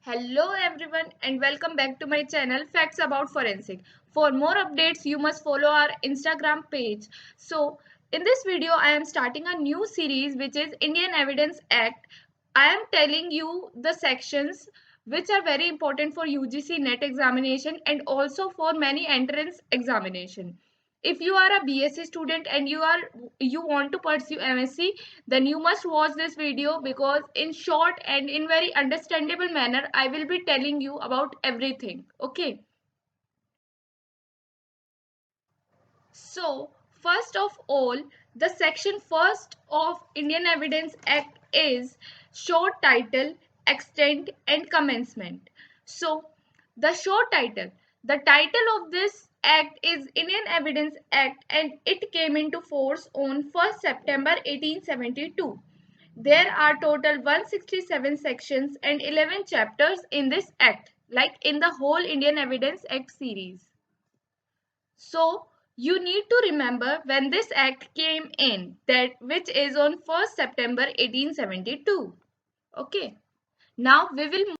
Hello everyone and welcome back to my channel Facts About Forensic. For more updates you must follow our Instagram page. So in this video I am starting a new series which is Indian Evidence Act. I am telling you the sections which are very important for UGC NET examination and also for many entrance examination. If you are a BSc student and you want to pursue MSc, then you must watch this video because in short and in very understandable manner I will be telling you about everything. Okay, so first of all, the section first of Indian Evidence Act is short title, extent and commencement. So the short title, the title of this act is Indian Evidence Act and it came into force on 1st September 1872. There are total 167 sections and 11 chapters in this act, like in the whole Indian Evidence Act series. So you need to remember when this act came in, that which is on 1st September 1872. Okay. Now we will.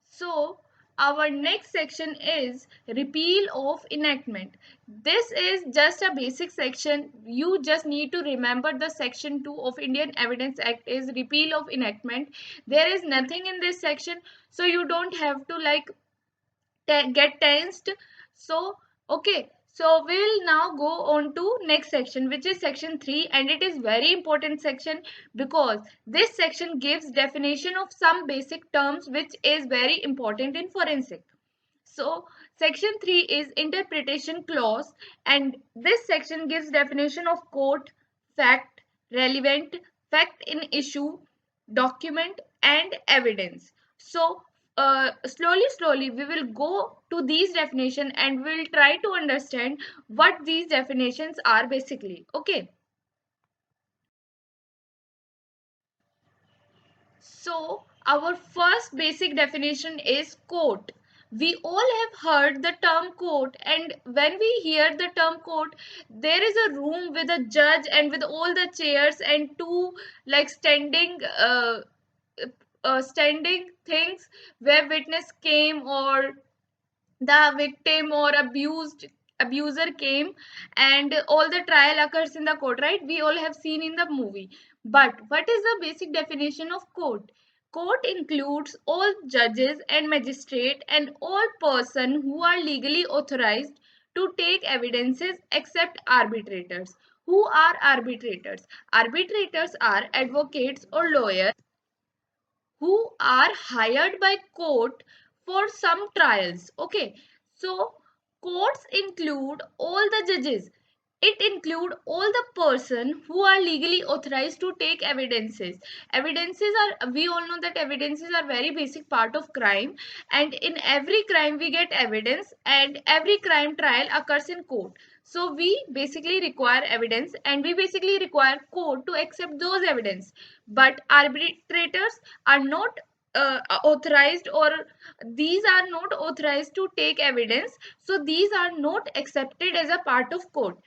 So our next section is repeal of enactment. This is just a basic section. You just need to remember the section 2 of Indian Evidence Act is repeal of enactment. There is nothing in this section, so you don't have to like get tensed. So okay, so we will now go on to next section, which is section 3, and it is very important section because this section gives definition of some basic terms which is very important in forensic. So section 3 is interpretation clause, and this section gives definition of quote, fact, relevant, fact in issue, document and evidence. So slowly we will go to these definition and we'll try to understand what these definitions are basically. Okay, so our first basic definition is court. We all have heard the term court, and when we hear the term court, there is a room with a judge and with all the chairs and two like standing things where witness came or the victim or abuser came and all the trial occurs in the court, right? We all have seen in the movie. But what is the basic definition of court? Court includes all judges and magistrate and all person who are legally authorized to take evidences except arbitrators. Who are arbitrators? Arbitrators are advocates or lawyers who are hired by court for some trials. Okay, so courts include all the judges. It include all the person who are legally authorized to take evidences are, we all know that evidences are very basic part of crime, and in every crime we get evidence and every crime trial occurs in court. So we basically require evidence and we basically require court to accept those evidence. But arbitrators are not authorized, or these are not authorized to take evidence, so these are not accepted as a part of court.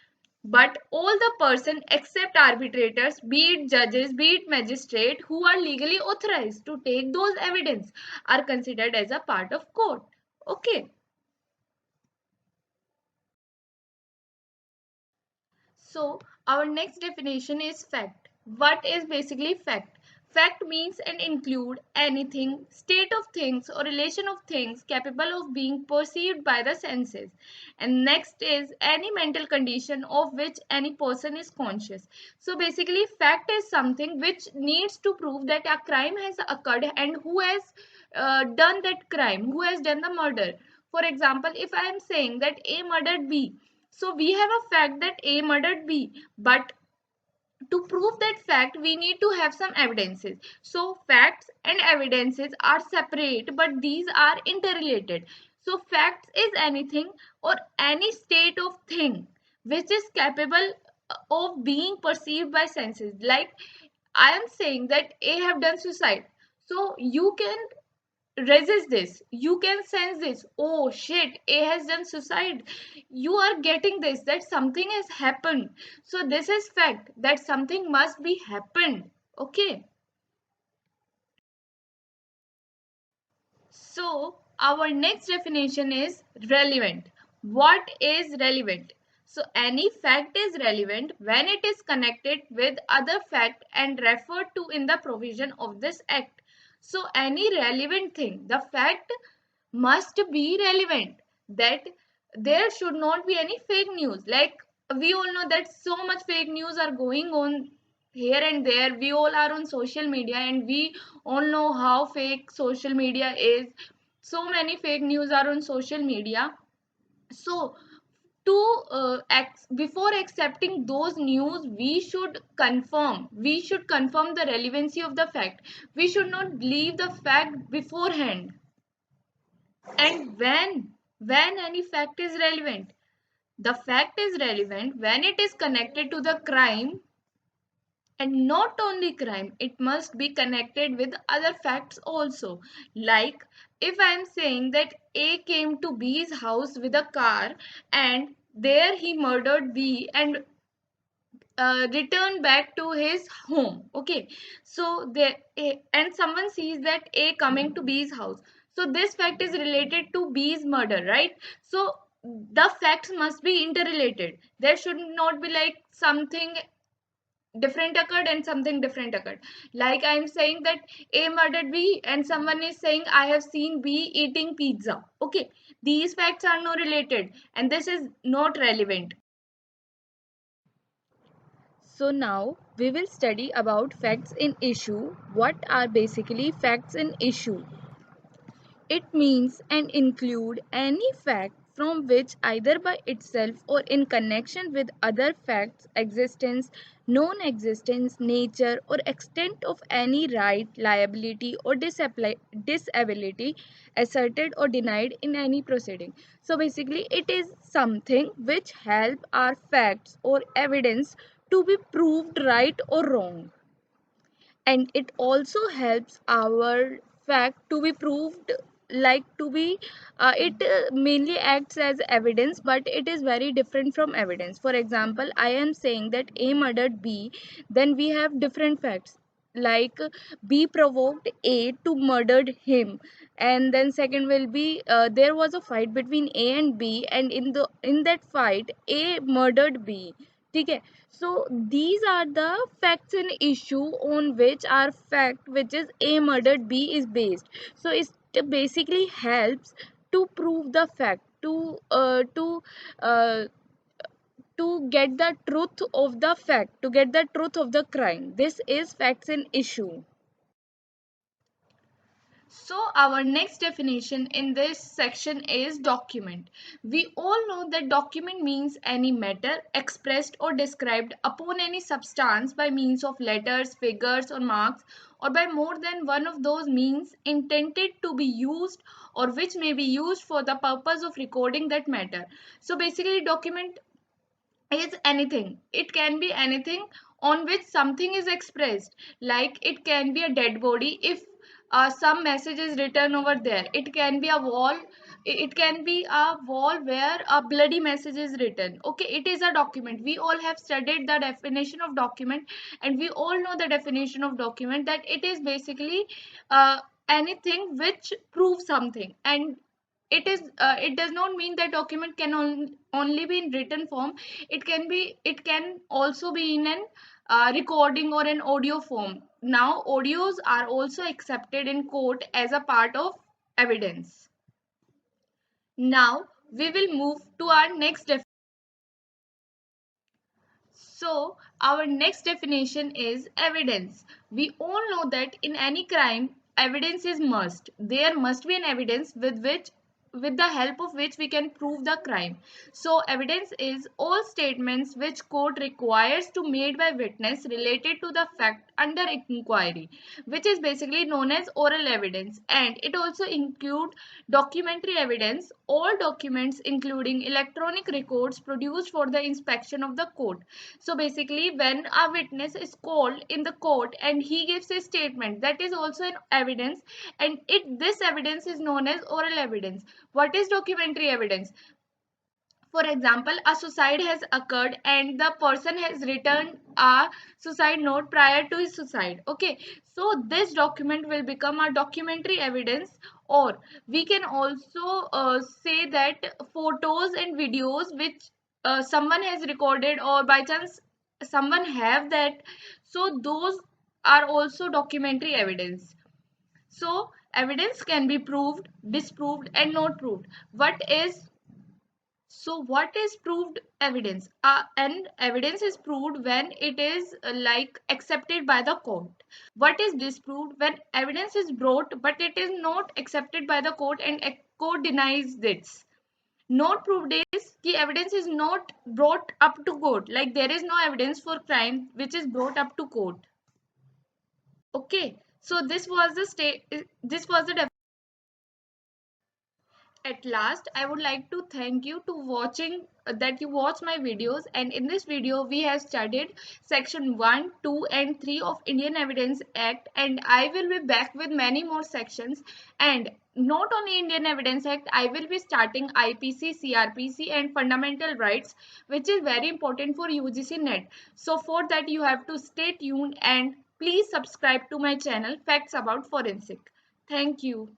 But all the person except arbitrators, be it judges, be it magistrate, who are legally authorized to take those evidence are considered as a part of court. Okay, so our next definition is fact. What is basically fact? Fact means and include anything, state of things or relation of things capable of being perceived by the senses. And next is any mental condition of which any person is conscious. So basically fact is something which needs to prove that a crime has occurred and who has done that crime, who has done the murder. For example, if I am saying that A murdered B, so we have a fact that A murdered B, but to prove that fact, we need to have some evidences. So facts and evidences are separate, but these are interrelated. So facts is anything or any state of thing which is capable of being perceived by senses. Like I am saying that A have done suicide. So you can resist this, you can sense this, oh shit, A has done suicide. You are getting this, that something has happened. So this is fact that something must be happened. Okay, So our next definition is relevant. What is relevant? So any fact is relevant when it is connected with other fact and referred to in the provision of this act. So any relevant thing, the fact must be relevant, that there should not be any fake news. Like we all know that so much fake news are going on here and there. We all are on social media and we all know how fake social media is. So many fake news are on social media. So to before accepting those news, we should confirm the relevancy of the fact. We should not believe the fact beforehand. And when any fact is relevant, the fact is relevant when it is connected to the crime, and not only crime, it must be connected with other facts also. Like if I am saying that A came to B's house with a car and there he murdered B and returned back to his home. Okay, so there and someone sees that A coming to B's house. So this fact is related to B's murder, right? So the facts must be interrelated. There should not be like something different occurred and something different occurred. Like I'm saying that A murdered B and someone is saying I have seen B eating pizza. Okay, these facts are not related and this is not relevant. So now we will study about facts in issue. What are basically facts in issue? It means and include any fact from which either by itself or in connection with other facts existence, known existence, nature or extent of any right, liability or disability asserted or denied in any proceeding. So basically it is something which help our facts or evidence to be proved right or wrong, and it also helps our fact to be proved, like to be it mainly acts as evidence, but it is very different from evidence. For example, I am saying that A murdered B, then we have different facts, like B provoked A to murdered him, and then second will be there was a fight between A and B, and in that fight A murdered B. Okay, so these are the facts in issue on which our fact, which is A murdered B, is based. So it basically helps to prove the fact, uh, to get the truth of the fact, to get the truth of the crime. This is facts in issue. So our next definition in this section is document. We all know that document means any matter expressed or described upon any substance by means of letters, figures or marks, or by more than one of those means intended to be used or which may be used for the purpose of recording that matter. So basically document is anything. It can be anything on which something is expressed. Like it can be a dead body if some message is written over there. It can be a wall. It can be a wall where a bloody message is written. Okay, it is a document. We all have studied the definition of document, and we all know the definition of document, that it is basically uh, anything which proves something. And it does not mean that document can only be in written form. It can also be in an recording or an audio form. Now audios are also accepted in court as a part of evidence. Now we will move to our next definition. So our next definition is evidence. We all know that in any crime, evidence is must. There must be an evidence with the help of which we can prove the crime. So evidence is all statements which court requires to made by witness related to the fact under inquiry, which is basically known as oral evidence. And it also include documentary evidence, all documents including electronic records produced for the inspection of the court. So basically when a witness is called in the court and he gives a statement, that is also an evidence, and this evidence is known as oral evidence. What is documentary evidence? For example, a suicide has occurred and the person has written a suicide note prior to his suicide. Okay, so this document will become a documentary evidence, or we can also say that photos and videos which someone has recorded, or by chance someone have that, so those are also documentary evidence. So evidence can be proved, disproved, and not proved. What is proved evidence? And evidence is proved when it is like accepted by the court. What is disproved? When evidence is brought but it is not accepted by the court and a court denies this. Not proved is the evidence is not brought up to court. Like there is no evidence for crime which is brought up to court. Okay, so this was the state. This was the At last, I would like to thank you to watching that you watch my videos, and in this video we have studied section 1, 2 and 3 of Indian Evidence Act, and I will be back with many more sections. And not only Indian Evidence Act, I will be starting IPC, CRPC and fundamental rights, which is very important for UGC NET. So for that you have to stay tuned and please subscribe to my channel Facts About Forensic. Thank you.